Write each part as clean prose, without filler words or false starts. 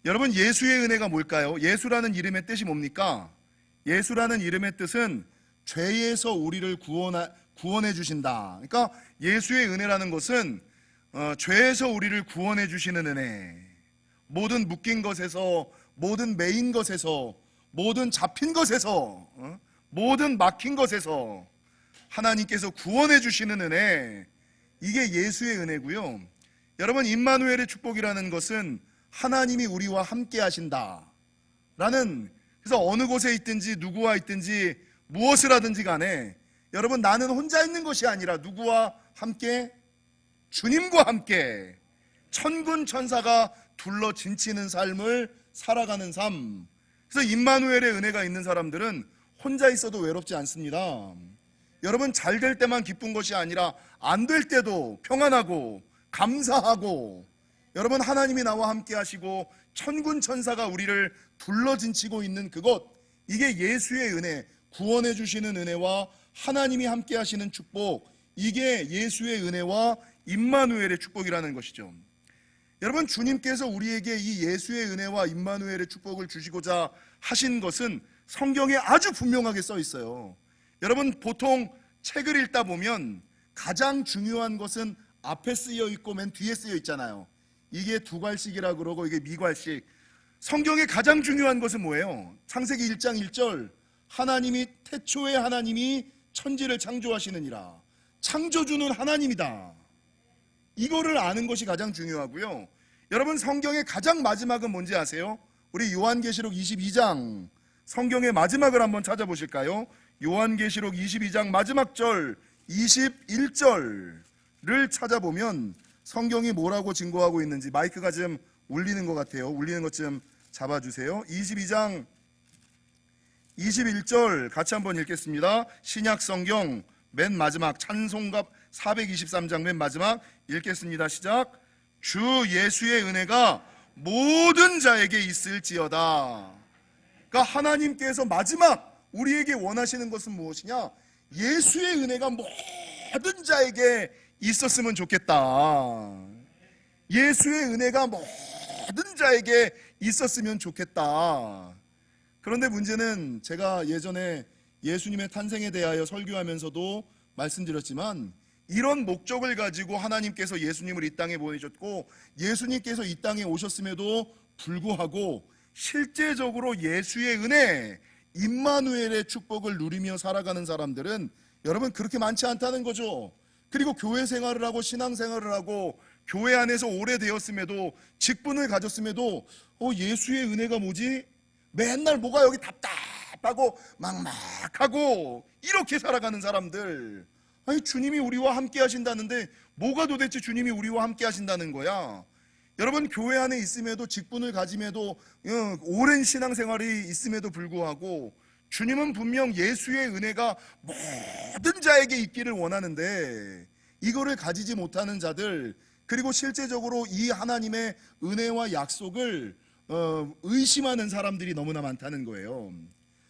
여러분, 예수의 은혜가 뭘까요? 예수라는 이름의 뜻이 뭡니까? 예수라는 이름의 뜻은 죄에서 우리를 구원해 주신다. 그러니까 예수의 은혜라는 것은 죄에서 우리를 구원해 주시는 은혜. 모든 묶인 것에서, 모든 매인 것에서, 모든 잡힌 것에서, 모든 막힌 것에서 하나님께서 구원해 주시는 은혜, 이게 예수의 은혜고요. 여러분, 임마누엘의 축복이라는 것은 하나님이 우리와 함께 하신다 라는, 그래서 어느 곳에 있든지 누구와 있든지 무엇을 하든지 간에 여러분, 나는 혼자 있는 것이 아니라 누구와 함께? 주님과 함께 천군 천사가 둘러 진치는 삶을 살아가는 삶. 그래서 임마누엘의 은혜가 있는 사람들은 혼자 있어도 외롭지 않습니다. 여러분, 잘 될 때만 기쁜 것이 아니라 안 될 때도 평안하고 감사하고, 여러분, 하나님이 나와 함께 하시고 천군 천사가 우리를 둘러진치고 있는 그것, 이게 예수의 은혜, 구원해 주시는 은혜와 하나님이 함께 하시는 축복, 이게 예수의 은혜와 임마누엘의 축복이라는 것이죠. 여러분, 주님께서 우리에게 이 예수의 은혜와 임마누엘의 축복을 주시고자 하신 것은 성경에 아주 분명하게 써 있어요. 여러분, 보통 책을 읽다 보면 가장 중요한 것은 앞에 쓰여 있고 맨 뒤에 쓰여 있잖아요. 이게 두괄식이라 그러고 이게 미괄식. 성경의 가장 중요한 것은 뭐예요? 창세기 1장 1절, 하나님이 태초에 하나님이 천지를 창조하시느니라. 창조주는 하나님이다. 이거를 아는 것이 가장 중요하고요. 여러분, 성경의 가장 마지막은 뭔지 아세요? 우리 요한계시록 22장, 성경의 마지막을 한번 찾아보실까요? 요한계시록 22장 마지막 절 21절을 찾아보면 성경이 뭐라고 증거하고 있는지, 마이크가 좀 울리는 것 같아요. 울리는 것 좀 잡아주세요. 22장 21절 같이 한번 읽겠습니다. 신약성경 맨 마지막, 찬송가 423장 맨 마지막 읽겠습니다. 시작. 주 예수의 은혜가 모든 자에게 있을지어다. 그러니까 하나님께서 마지막 우리에게 원하시는 것은 무엇이냐? 예수의 은혜가 모든 자에게 있었으면 좋겠다. 예수의 은혜가 모든 자에게 있었으면 좋겠다. 그런데 문제는, 제가 예전에 예수님의 탄생에 대하여 설교하면서도 말씀드렸지만, 이런 목적을 가지고 하나님께서 예수님을 이 땅에 보내셨고 예수님께서 이 땅에 오셨음에도 불구하고 실제적으로 예수의 은혜, 임마누엘의 축복을 누리며 살아가는 사람들은 여러분 그렇게 많지 않다는 거죠. 그리고 교회 생활을 하고 신앙 생활을 하고 교회 안에서 오래되었음에도, 직분을 가졌음에도 예수의 은혜가 뭐지? 맨날 뭐가 여기 답답하고 막막하고 이렇게 살아가는 사람들. 아니, 주님이 우리와 함께 하신다는데 뭐가 도대체 주님이 우리와 함께 하신다는 거야? 여러분, 교회 안에 있음에도, 직분을 가짐에도, 오랜 신앙생활이 있음에도 불구하고 주님은 분명 예수의 은혜가 모든 자에게 있기를 원하는데, 이거를 가지지 못하는 자들, 그리고 실제적으로 이 하나님의 은혜와 약속을 의심하는 사람들이 너무나 많다는 거예요.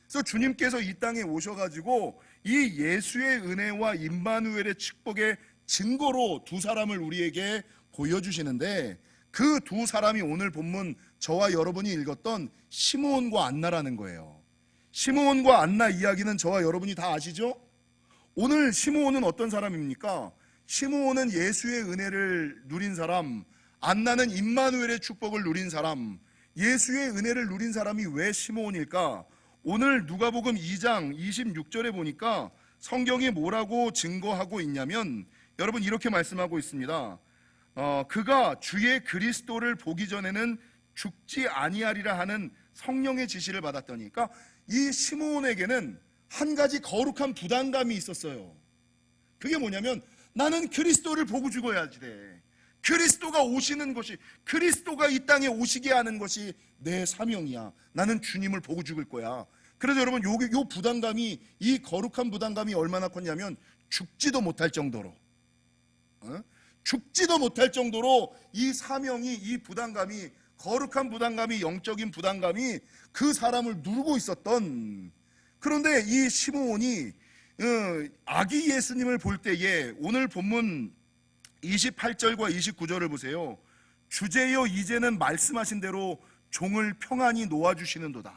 그래서 주님께서 이 땅에 오셔가지고 이 예수의 은혜와 임마누엘의 축복의 증거로 두 사람을 우리에게 보여주시는데, 그 두 사람이 오늘 본문 저와 여러분이 읽었던 시므온과 안나라는 거예요. 시므온과 안나 이야기는 저와 여러분이 다 아시죠? 오늘 시므온은 어떤 사람입니까? 시므온은 예수의 은혜를 누린 사람, 안나는 임마누엘의 축복을 누린 사람. 예수의 은혜를 누린 사람이 왜 시므온일까? 오늘 누가복음 2장 26절에 보니까 성경이 뭐라고 증거하고 있냐면, 여러분 이렇게 말씀하고 있습니다. 그가 주의 그리스도를 보기 전에는 죽지 아니하리라 하는 성령의 지시를 받았더니, 그러니까 이 시므온에게는 한 가지 거룩한 부담감이 있었어요. 그게 뭐냐면, 나는 그리스도를 보고 죽어야지 돼. 그리스도가 오시는 것이, 그리스도가 이 땅에 오시게 하는 것이 내 사명이야. 나는 주님을 보고 죽을 거야. 그래서 여러분, 요 부담감이, 이 거룩한 부담감이 얼마나 컸냐면 죽지도 못할 정도로, 죽지도 못할 정도로 이 사명이, 이 부담감이, 거룩한 부담감이, 영적인 부담감이 그 사람을 누르고 있었던. 그런데 이 시므온이 아기 예수님을 볼 때에, 오늘 본문 28절과 29절을 보세요. 주제여 이제는 말씀하신 대로 종을 평안히 놓아주시는도다.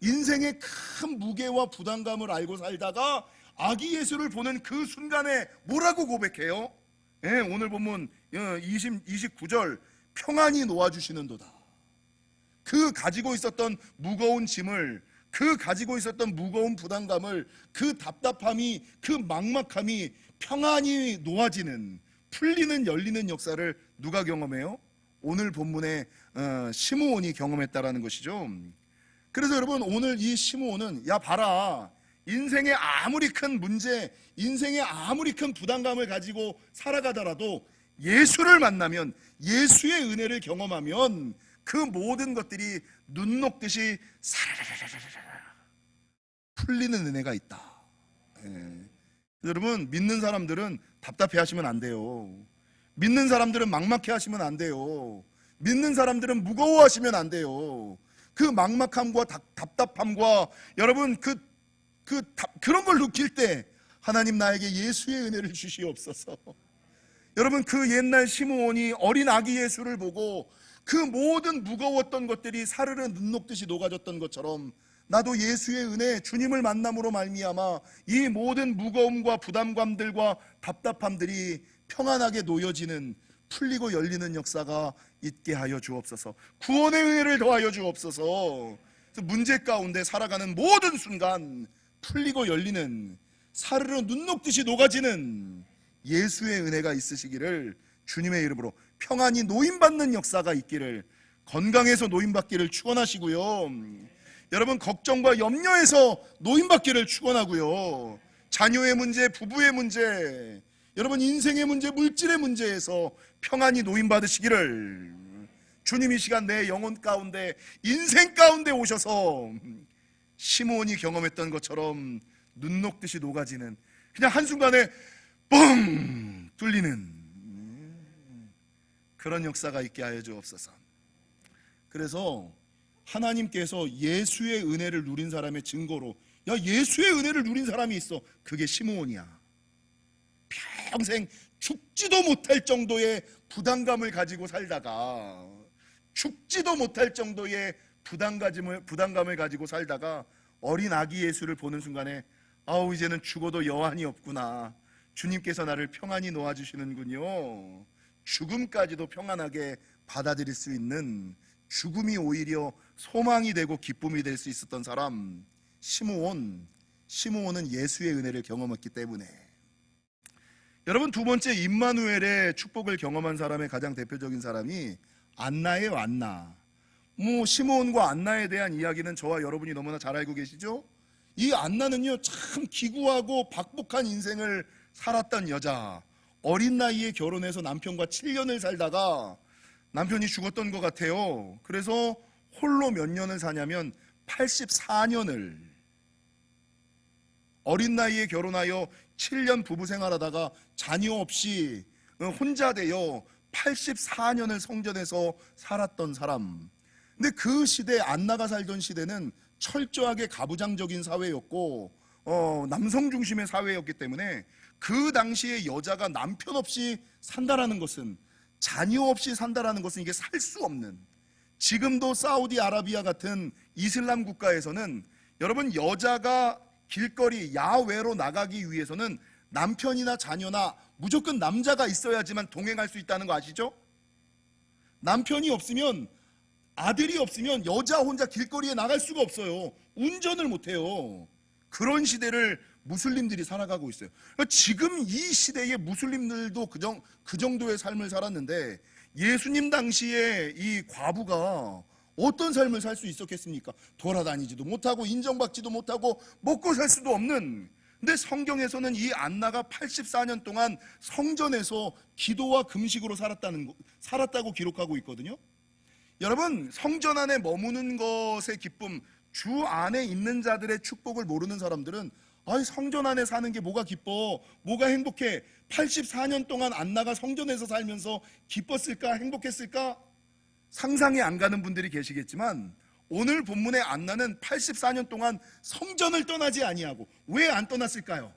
인생의 큰 무게와 부담감을 알고 살다가 아기 예수를 보는 그 순간에 뭐라고 고백해요? 예, 오늘 본문 29절, 평안히 놓아주시는도다. 그 가지고 있었던 무거운 짐을, 그 가지고 있었던 무거운 부담감을, 그 답답함이, 그 막막함이 평안히 놓아지는, 풀리는, 열리는 역사를 누가 경험해요? 오늘 본문에 시므온이 경험했다라는 것이죠. 그래서 여러분, 오늘 이 시므온은, 야 봐라, 인생에 아무리 큰 문제, 인생에 아무리 큰 부담감을 가지고 살아가더라도 예수를 만나면, 예수의 은혜를 경험하면 그 모든 것들이 눈 녹듯이 사라라라라라 풀리는 은혜가 있다. 예. 여러분, 믿는 사람들은 답답해 하시면 안 돼요. 믿는 사람들은 막막해 하시면 안 돼요. 믿는 사람들은 무거워하시면 안 돼요. 그 막막함과 답답함과 여러분 그런 걸 느낄 때 하나님 나에게 예수의 은혜를 주시옵소서. 여러분, 그 옛날 시므온이 어린 아기 예수를 보고 그 모든 무거웠던 것들이 사르르 눈 녹듯이 녹아졌던 것처럼 나도 예수의 은혜, 주님을 만남으로 말미암아 이 모든 무거움과 부담감들과 답답함들이 평안하게 놓여지는, 풀리고 열리는 역사가 있게 하여 주옵소서. 구원의 은혜를 더하여 주옵소서. 문제 가운데 살아가는 모든 순간 풀리고 열리는, 사르르 눈 녹듯이 녹아지는 예수의 은혜가 있으시기를 주님의 이름으로 평안히 노임받는 역사가 있기를, 건강해서 노임받기를 축원하시고요. 여러분, 걱정과 염려에서 노임받기를 축원하고요. 자녀의 문제, 부부의 문제, 여러분 인생의 문제, 물질의 문제에서 평안히 노임받으시기를 주님 이 시간 내 영혼 가운데, 인생 가운데 오셔서 시므온이 경험했던 것처럼 눈 녹듯이 녹아지는, 그냥 한순간에 뻥 뚫리는 그런 역사가 있게 하여 주옵소서. 그래서 하나님께서 예수의 은혜를 누린 사람의 증거로, 야 예수의 은혜를 누린 사람이 있어, 그게 시므온이야. 평생 죽지도 못할 정도의 부담감을 가지고 살다가, 죽지도 못할 정도의 부담감을 가지고 살다가 어린 아기 예수를 보는 순간에 아우 이제는 죽어도 여한이 없구나, 주님께서 나를 평안히 놓아주시는군요. 죽음까지도 평안하게 받아들일 수 있는, 죽음이 오히려 소망이 되고 기쁨이 될 수 있었던 사람 시므온은 예수의 은혜를 경험했기 때문에. 여러분, 두 번째 임마누엘의 축복을 경험한 사람의 가장 대표적인 사람이 안나예요. 안나. 시므온과 안나에 대한 이야기는 저와 여러분이 너무나 잘 알고 계시죠? 이 안나는요 참 기구하고 박복한 인생을 살았던 여자, 어린 나이에 결혼해서 남편과 7년을 살다가 남편이 죽었던 것 같아요. 그래서 홀로 몇 년을 사냐면 84년을, 어린 나이에 결혼하여 7년 부부 생활하다가 자녀 없이 혼자 되어 84년을 성전에서 살았던 사람. 근데 그 시대, 안나가 살던 시대는 철저하게 가부장적인 사회였고 남성 중심의 사회였기 때문에 그 당시에 여자가 남편 없이 산다라는 것은, 자녀 없이 산다라는 것은 이게 살 수 없는, 지금도 사우디아라비아 같은 이슬람 국가에서는 여러분 여자가 길거리 야외로 나가기 위해서는 남편이나 자녀나 무조건 남자가 있어야지만 동행할 수 있다는 거 아시죠? 남편이 없으면, 아들이 없으면 여자 혼자 길거리에 나갈 수가 없어요. 운전을 못해요. 그런 시대를 무슬림들이 살아가고 있어요. 지금 이 시대의 무슬림들도 그 정도의 삶을 살았는데 예수님 당시에 이 과부가 어떤 삶을 살 수 있었겠습니까? 돌아다니지도 못하고 인정받지도 못하고 먹고 살 수도 없는. 근데 성경에서는 이 안나가 84년 동안 성전에서 기도와 금식으로 살았다고 기록하고 있거든요. 여러분, 성전 안에 머무는 것의 기쁨, 주 안에 있는 자들의 축복을 모르는 사람들은 성전 안에 사는 게 뭐가 기뻐, 뭐가 행복해, 84년 동안 안나가 성전에서 살면서 기뻤을까, 행복했을까? 상상이 안 가는 분들이 계시겠지만 오늘 본문의 안나는 84년 동안 성전을 떠나지 아니하고, 왜 안 떠났을까요?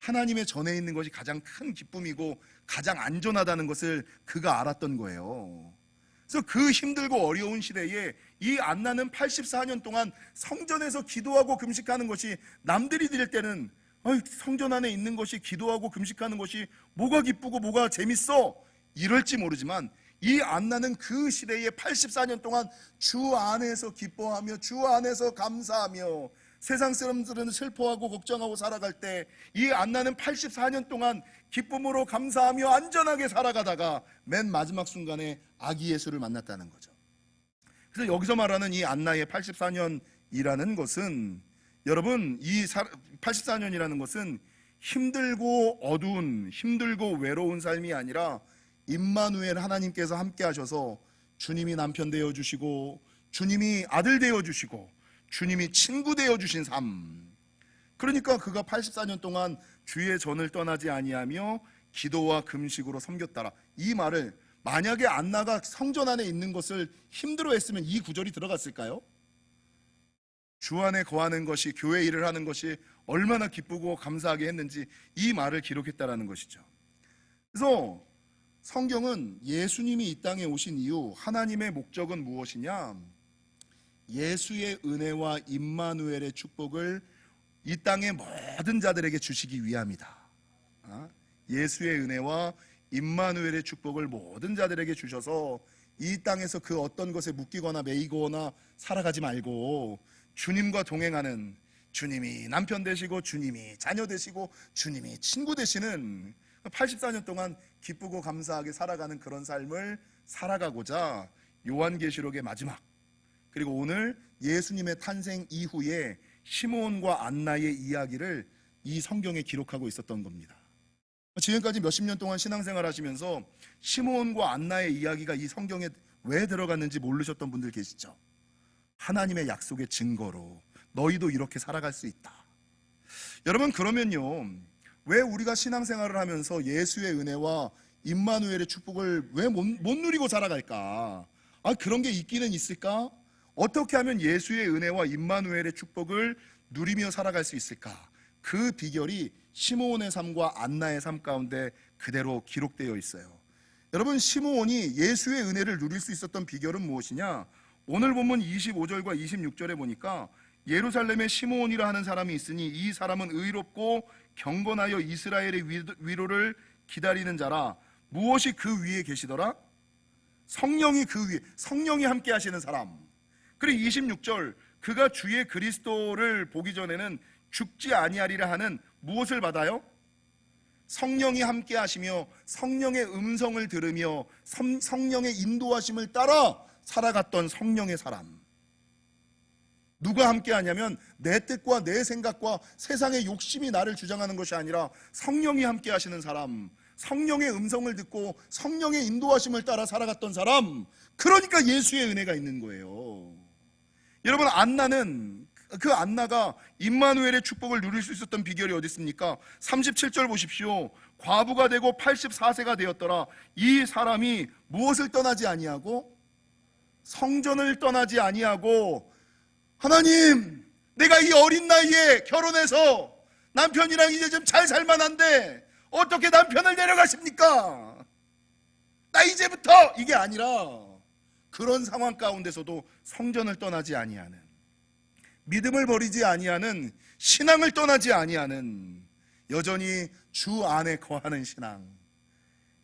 하나님의 전에 있는 것이 가장 큰 기쁨이고 가장 안전하다는 것을 그가 알았던 거예요. 그래서 그 힘들고 어려운 시대에 이 안나는 84년 동안 성전에서 기도하고 금식하는 것이, 남들이 드릴 때는 성전 안에 있는 것이, 기도하고 금식하는 것이 뭐가 기쁘고 뭐가 재밌어 이럴지 모르지만, 이 안나는 그 시대에 84년 동안 주 안에서 기뻐하며 주 안에서 감사하며, 세상 사람들은 슬퍼하고 걱정하고 살아갈 때 이 안나는 84년 동안 기쁨으로 감사하며 안전하게 살아가다가 맨 마지막 순간에 아기 예수를 만났다는 거죠. 그래서 여기서 말하는 이 안나의 84년이라는 것은, 여러분, 이 84년이라는 것은 힘들고 어두운, 힘들고 외로운 삶이 아니라 임마누엘, 하나님께서 함께 하셔서 주님이 남편 되어주시고 주님이 아들 되어주시고 주님이 친구 되어주신 삶. 그러니까 그가 84년 동안 주의 전을 떠나지 아니하며 기도와 금식으로 섬겼다라. 이 말을, 만약에 안나가 성전 안에 있는 것을 힘들어했으면 이 구절이 들어갔을까요? 주 안에 거하는 것이, 교회 일을 하는 것이 얼마나 기쁘고 감사하게 했는지 이 말을 기록했다라는 것이죠. 그래서 성경은 예수님이 이 땅에 오신 이유, 하나님의 목적은 무엇이냐? 예수의 은혜와 임마누엘의 축복을 이 땅의 모든 자들에게 주시기 위함이다. 예수의 은혜와 임마누엘의 축복을 모든 자들에게 주셔서 이 땅에서 그 어떤 것에 묶이거나 매이거나 살아가지 말고 주님과 동행하는, 주님이 남편 되시고 주님이 자녀 되시고 주님이 친구 되시는 84년 동안 기쁘고 감사하게 살아가는 그런 삶을 살아가고자 요한계시록의 마지막, 그리고 오늘 예수님의 탄생 이후에 시므온과 안나의 이야기를 이 성경에 기록하고 있었던 겁니다. 지금까지 몇십 년 동안 신앙생활 하시면서 시므온과 안나의 이야기가 이 성경에 왜 들어갔는지 모르셨던 분들 계시죠? 하나님의 약속의 증거로 너희도 이렇게 살아갈 수 있다. 여러분, 그러면요, 왜 우리가 신앙생활을 하면서 예수의 은혜와 임마누엘의 축복을 왜 못 누리고 살아갈까? 그런 게 있기는 있을까? 어떻게 하면 예수의 은혜와 임마누엘의 축복을 누리며 살아갈 수 있을까? 그 비결이 시므온의 삶과 안나의 삶 가운데 그대로 기록되어 있어요. 여러분, 시므온이 예수의 은혜를 누릴 수 있었던 비결은 무엇이냐? 오늘 본문 25절과 26절에 보니까 예루살렘에 시므온이라 하는 사람이 있으니 이 사람은 의롭고 경건하여 이스라엘의 위로를 기다리는 자라. 무엇이 그 위에 계시더라? 성령이 그 위에, 성령이 함께 하시는 사람. 그리고 26절, 그가 주의 그리스도를 보기 전에는 죽지 아니하리라 하는 무엇을 받아요? 성령이 함께 하시며 성령의 음성을 들으며 성령의 인도하심을 따라 살아갔던 성령의 사람. 누가 함께 하냐면 내 뜻과 내 생각과 세상의 욕심이 나를 주장하는 것이 아니라 성령이 함께 하시는 사람, 성령의 음성을 듣고 성령의 인도하심을 따라 살아갔던 사람. 그러니까 예수의 은혜가 있는 거예요. 여러분, 안나는, 그 안나가 임마누엘의 축복을 누릴 수 있었던 비결이 어디 있습니까? 37절 보십시오. 과부가 되고 84세가 되었더라. 이 사람이 무엇을 떠나지 아니하고? 성전을 떠나지 아니하고, 하나님, 내가 이 어린 나이에 결혼해서 남편이랑 이제 좀 잘 살만한데 어떻게 남편을 데려가십니까? 나 이제부터, 이게 아니라 그런 상황 가운데서도 성전을 떠나지 아니하는, 믿음을 버리지 아니하는, 신앙을 떠나지 아니하는, 여전히 주 안에 거하는 신앙.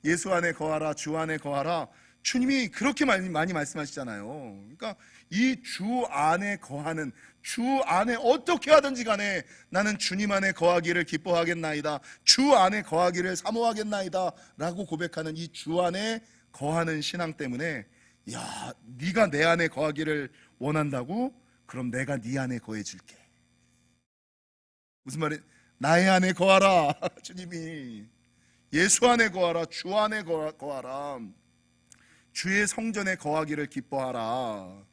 예수 안에 거하라, 주 안에 거하라. 주님이 그렇게 많이 말씀하시잖아요. 그러니까 이 주 안에 거하는, 주 안에 어떻게 하든지 간에 나는 주님 안에 거하기를 기뻐하겠나이다, 주 안에 거하기를 사모하겠나이다 라고 고백하는 이 주 안에 거하는 신앙 때문에, 야, 네가 내 안에 거하기를 원한다고? 그럼 내가 네 안에 거해 줄게. 무슨 말이에요? 나의 안에 거하라. 주님이 예수 안에 거하라, 주 안에 거하라, 주의 성전에 거하기를 기뻐하라.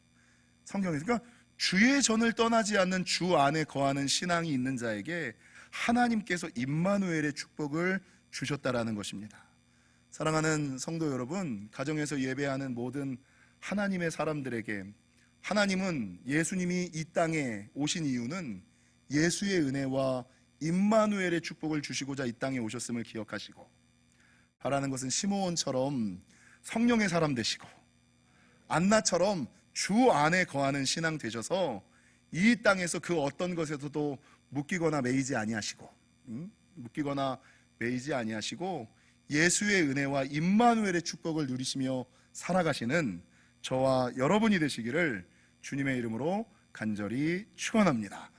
성경에서, 그러니까 주의 전을 떠나지 않는 주 안에 거하는 신앙이 있는 자에게 하나님께서 임마누엘의 축복을 주셨다라는 것입니다. 사랑하는 성도 여러분, 가정에서 예배하는 모든 하나님의 사람들에게 하나님은, 예수님이 이 땅에 오신 이유는 예수의 은혜와 임마누엘의 축복을 주시고자 이 땅에 오셨음을 기억하시고, 바라는 것은 시므온처럼 성령의 사람 되시고 안나처럼 주 안에 거하는 신앙 되셔서 이 땅에서 그 어떤 것에서도 묶이거나 매이지 아니하시고, 묶이거나 매이지 아니하시고 예수의 은혜와 임마누엘의 축복을 누리시며 살아가시는 저와 여러분이 되시기를 주님의 이름으로 간절히 축원합니다.